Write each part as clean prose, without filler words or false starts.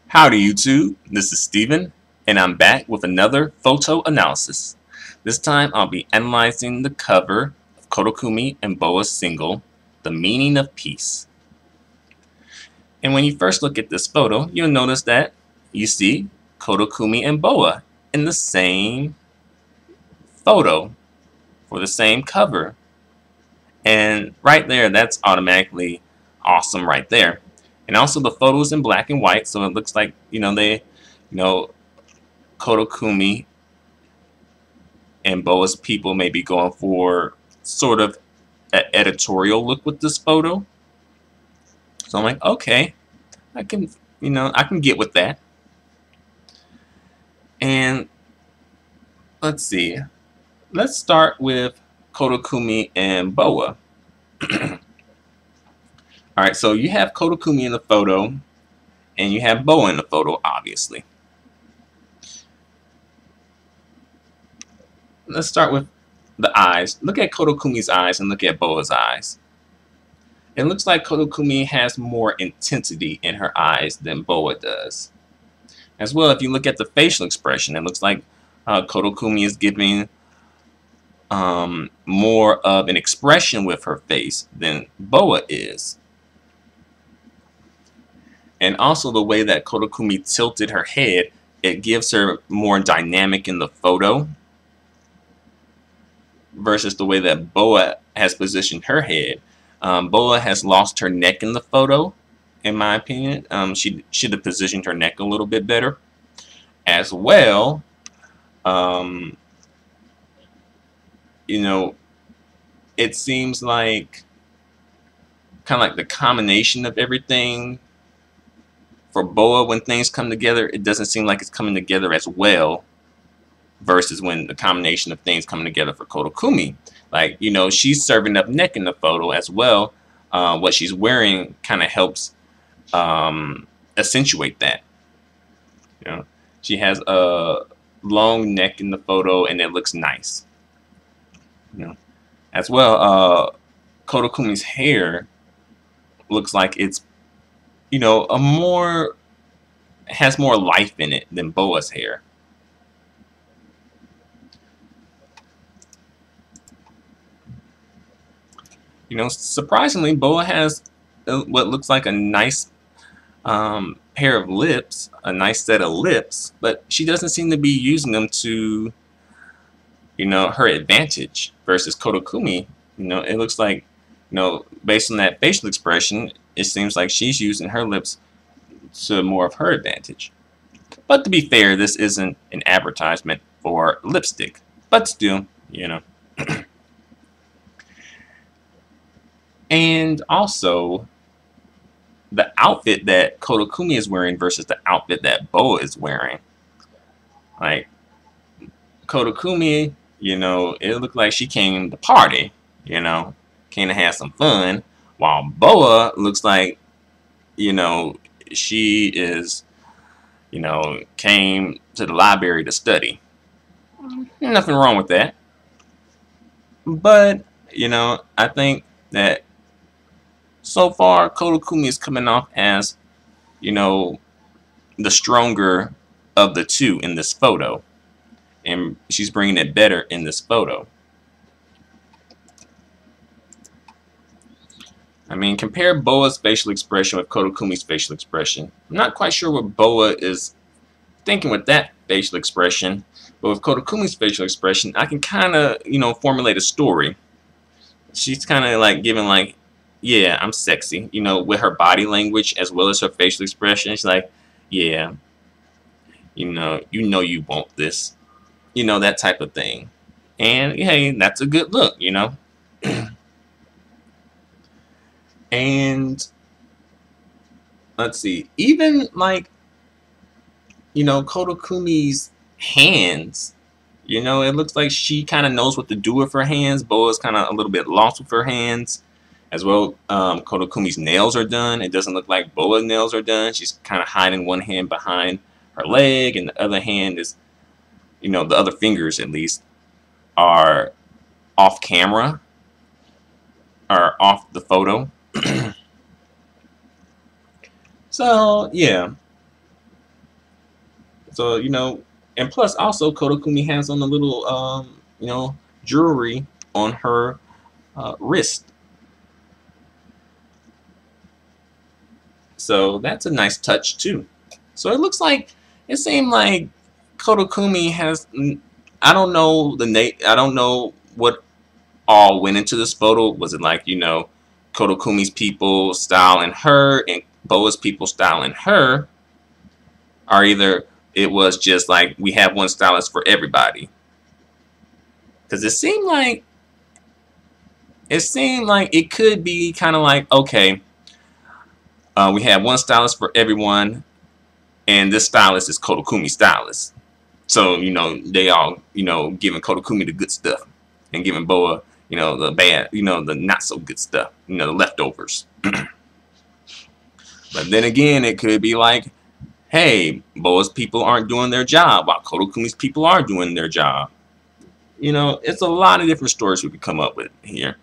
Howdy YouTube, this is Steven, and I'm back with another photo analysis. This time I'll be analyzing the cover of Koda Kumi BoA's single, The Meaning of Peace. And when you first look at this photo, you'll notice that you see Koda Kumi BoA in the same photo for the same cover. And right there, that's automatically awesome right there. And also the photo is in black and white, so it looks like, Koda Kumi BoA's people may be going for sort of an editorial look with this photo. So I'm like, okay, I can get with that. And let's see. Let's start with Koda Kumi BoA. Alright, so you have Koda Kumi in the photo, and you have BoA in the photo, obviously. Let's start with the eyes. Look at Koda Kumi's eyes and look at BoA's eyes. It looks like Koda Kumi has more intensity in her eyes than BoA does. As well, if you look at the facial expression, it looks like Koda Kumi is giving more of an expression with her face than BoA is. And also the way that Koda Kumi tilted her head, it gives her more dynamic in the photo versus the way that BoA has positioned her head. BoA has lost her neck in the photo, in my opinion. She should have positioned her neck a little bit better. As well, it seems like kind of like the combination of everything for BoA, when things come together, it doesn't seem like it's coming together as well versus when the combination of things coming together for Koda Kumi. Like, she's serving up neck in the photo as well. What she's wearing kind of helps accentuate that. She has a long neck in the photo and it looks nice. As well, Koda Kumi's hair looks like it's has more life in it than BoA's hair. Surprisingly, BoA has what looks like a nice pair of lips, a nice set of lips, but she doesn't seem to be using them to her advantage versus Koda Kumi. It looks like, based on that facial expression, it seems like she's using her lips to more of her advantage. But to be fair, this isn't an advertisement for lipstick, but still, And also, the outfit that Koda Kumi is wearing versus the outfit that BoA is wearing. Like, Koda Kumi, it looked like she came to party, came to have some fun, while BoA looks like, she is, came to the library to study. Nothing wrong with that. But, I think that so far, Koda Kumi is coming off as, the stronger of the two in this photo. And she's bringing it better in this photo. I mean, compare BoA's facial expression with Koda Kumi's facial expression. I'm not quite sure what BoA is thinking with that facial expression. But with Koda Kumi's facial expression, I can kind of, formulate a story. She's kind of like giving like, yeah, I'm sexy, with her body language as well as her facial expression. She's like, yeah, you you want this, that type of thing. And hey, that's a good look, And let's see, even like, Koda Kumi's hands, it looks like she kind of knows what to do with her hands. BoA's kind of a little bit lost with her hands. As well, Koda Kumi's nails are done. It doesn't look like BoA's nails are done. She's kind of hiding one hand behind her leg, and the other hand is, the other fingers at least, are off camera, or off the photo. So, yeah. So, and plus also Koda Kumi has on a little, jewelry on her wrist. So that's a nice touch too. So it seemed like Koda Kumi has, I don't know I don't know what all went into this photo. Was it like, Koda Kumi's people styling her and BoA's people styling her? Or either it was just like we have one stylist for everybody. Because it seemed like it could be kind of like, okay, we have one stylist for everyone, and this stylist is Koda Kumi's stylist. So, they all, giving Koda Kumi the good stuff and giving BoA, the bad, the not so good stuff, the leftovers. But then again, it could be like, hey, BoA's people aren't doing their job while Koda Kumi's people are doing their job. It's a lot of different stories we could come up with here.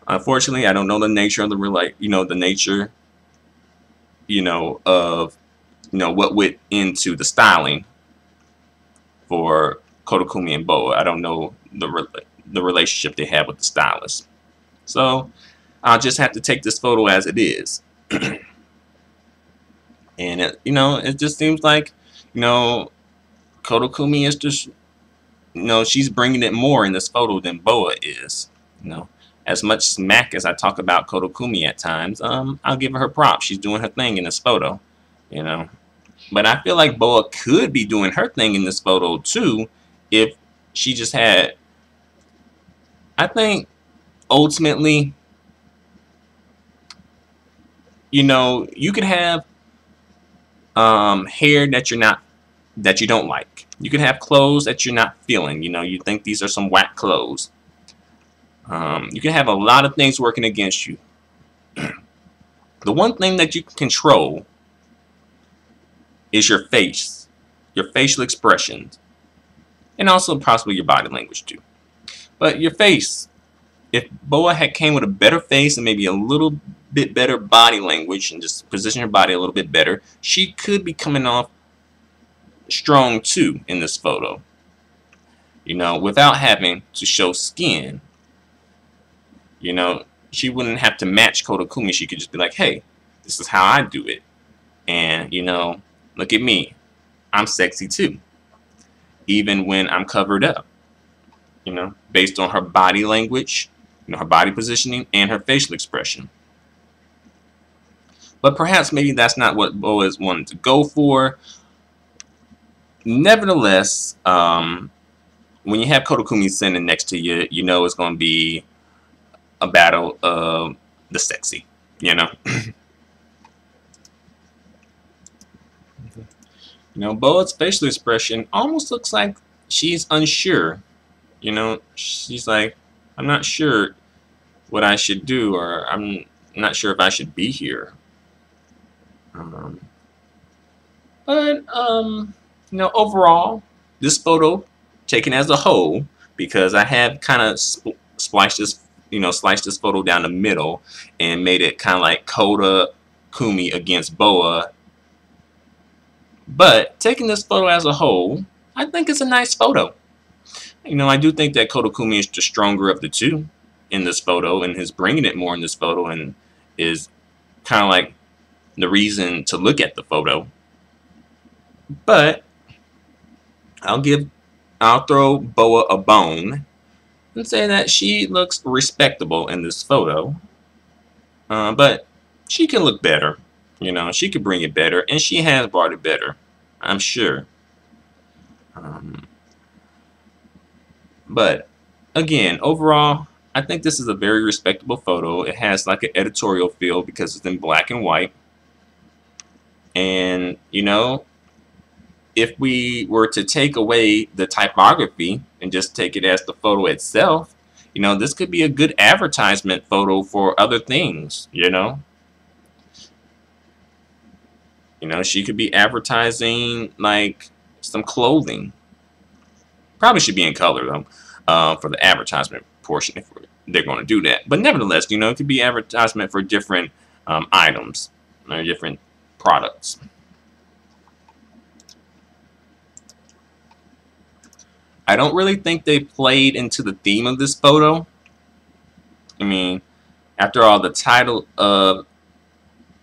Unfortunately, I don't know the nature of the the nature, of, what went into the styling for Koda Kumi and BoA. I don't know the relationship they have with the stylist. So I'll just have to take this photo as it is. And it just seems like, Koda Kumi is just, she's bringing it more in this photo than BoA is. As much smack as I talk about Koda Kumi at times, I'll give her props. She's doing her thing in this photo, But I feel like BoA could be doing her thing in this photo too, if she just had. I think ultimately, you could have hair that you don't like. You could have clothes that you're not feeling. You think these are some whack clothes. You can have a lot of things working against you. The one thing that you can control is your face, your facial expressions, and also possibly your body language too. But your face, if BoA had came with a better face and maybe a little bit better body language and just position her body a little bit better, she could be coming off strong too in this photo. Without having to show skin. She wouldn't have to match Koda Kumi. She could just be like, hey, this is how I do it. And, look at me. I'm sexy too. Even when I'm covered up. Based on her body language, her body positioning, and her facial expression. But perhaps maybe that's not what BoA is wanting to go for. Nevertheless, when you have Koda Kumi sitting next to you, it's going to be a battle of the sexy, BoA's facial expression almost looks like she's unsure. She's like, I'm not sure what I should do, or I'm not sure if I should be here. But overall, this photo taken as a whole, because I have kind of sliced this photo down the middle and made it kind of like Koda Kumi against BoA. But taking this photo as a whole, I think it's a nice photo. I do think that Koda Kumi is the stronger of the two in this photo and is bringing it more in this photo and is kind of like the reason to look at the photo. But I'll throw BoA a bone and say that she looks respectable in this photo. But she can look better. She could bring it better, and she has brought it better, I'm sure. But again, overall, I think this is a very respectable photo. It has like an editorial feel because it's in black and white. And, if we were to take away the typography and just take it as the photo itself, this could be a good advertisement photo for other things, she could be advertising like some clothing. Probably should be in color though, for the advertisement portion if they're going to do that. But nevertheless, it could be advertisement for different items or different products. I don't really think they played into the theme of this photo. I mean, after all, the title of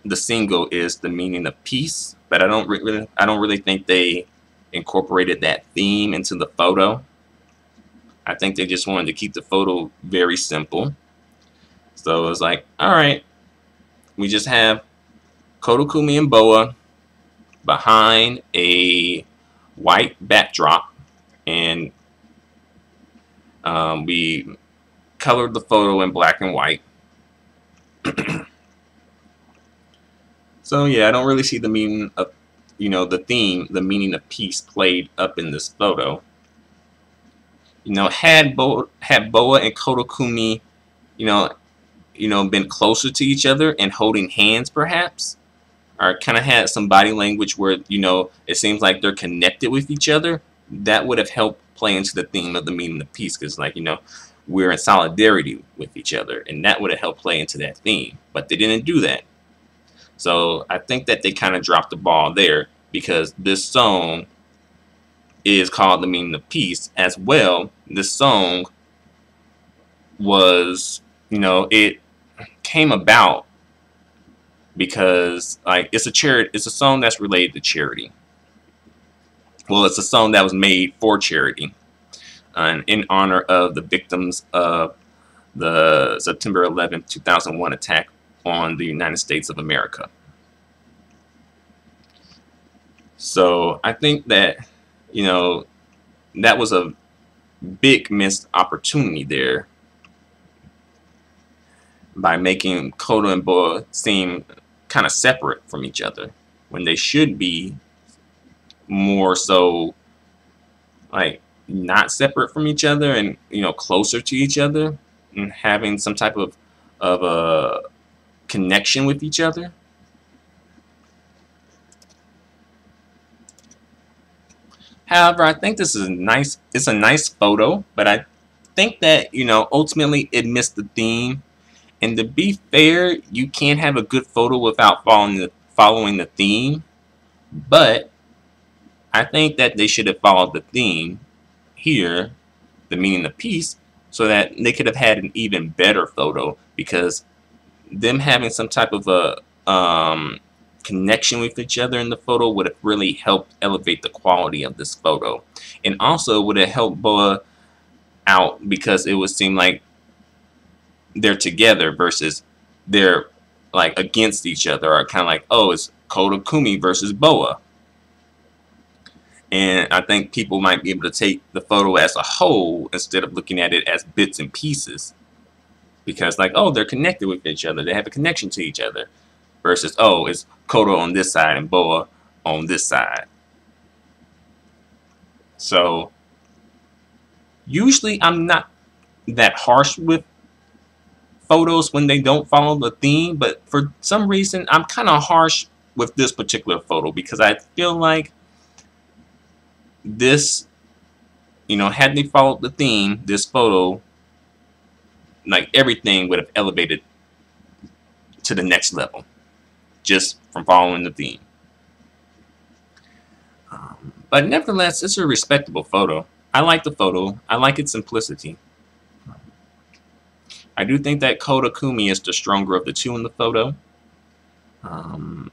the single is "The Meaning of Peace," but I don't really think they incorporated that theme into the photo. I think they just wanted to keep the photo very simple. So it was like, all right, we just have Koda Kumi and BoA behind a white backdrop, and we colored the photo in black and white. So yeah, I don't really see the meaning of, the theme, the meaning of peace played up in this photo. Had BoA and Koda Kumi, been closer to each other and holding hands, perhaps, or kind of had some body language where it seems like they're connected with each other, that would have helped play into the theme of the meaning of peace, because we're in solidarity with each other, and that would have helped play into that theme. But they didn't do that. So I think that they kind of dropped the ball there, because this song is called "The Meaning of Peace" as well. This song was, it came about because it's a song that's related to charity. Well, it's a song that was made for charity, and in honor of the victims of the September 11th, 2001 attack on the United States of America. So I think that, that was a big missed opportunity there by making Koda and BoA seem kind of separate from each other, when they should be more so not separate from each other, and closer to each other, and having some type of a connection with each other. However, I think this is it's a nice photo, but I think that ultimately it missed the theme. And to be fair, you can't have a good photo without following the theme. But I think that they should have followed the theme here, the meaning of peace, so that they could have had an even better photo, because them having some type of a connection with each other in the photo would have really helped elevate the quality of this photo, and also would have helped BoA out, because it would seem like they're together versus they're against each other, or kind of like, oh, it's Koda Kumi versus BoA. And I think people might be able to take the photo as a whole instead of looking at it as bits and pieces, because oh, they're connected with each other, they have a connection to each other, versus, oh, it's Koda on this side and BoA on this side. So usually I'm not that harsh with photos when they don't follow the theme, but for some reason I'm kind of harsh with this particular photo, because I feel like this, had they followed the theme, this photo, everything would have elevated to the next level just from following the theme. But nevertheless, it's a respectable photo. I like the photo. I like its simplicity. I do think that Koda Kumi is the stronger of the two in the photo. And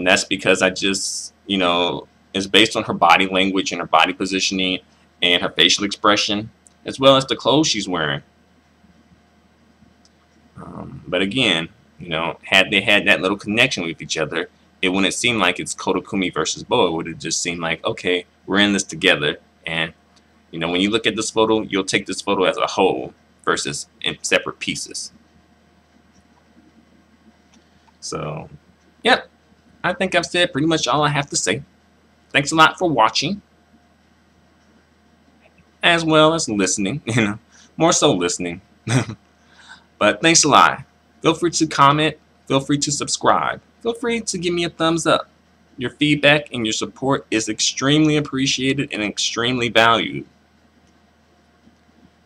that's because I just, it's based on her body language and her body positioning and her facial expression, as well as the clothes she's wearing. But again, had they had that little connection with each other, it wouldn't seem like it's Koda Kumi versus BoA. It would have just seemed like, okay, we're in this together. And, when you look at this photo, you'll take this photo as a whole versus in separate pieces. So, yep. I think I've said pretty much all I have to say. Thanks a lot for watching, as well as listening, more so listening. But thanks a lot. Feel free to comment, feel free to subscribe, feel free to give me a thumbs up. Your feedback and your support is extremely appreciated and extremely valued.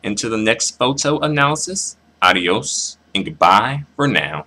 Until the next photo analysis, adios and goodbye for now.